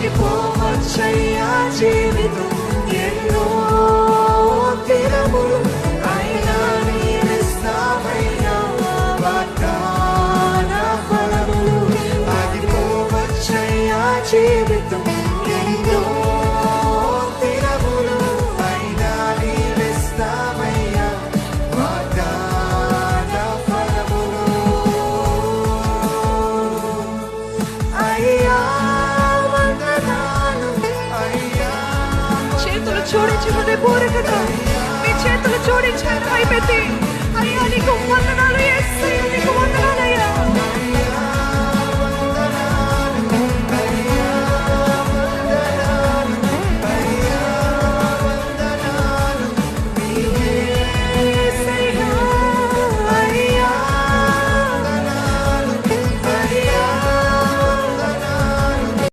ఆగిపోవచ్చయ్యా జీవితం ఎన్నో దినములు అయినా నీవిస్తావయ్యా వాగ్దాన ఫలములు. ఆగిపోవచ్చయ్యా జీవితం ఎన్నో దినములు అయినా నీవిస్తావయ్యా వాగ్దాన ఫలములు. అయ్యా వందనాలు అయ్యా. చేతులు జోడించి హృదయపూర్వకంగా మీ చేతులు జోడించారు వైపెత్తి. అయ్యా నీకు వందనాలు యేసయ్యా.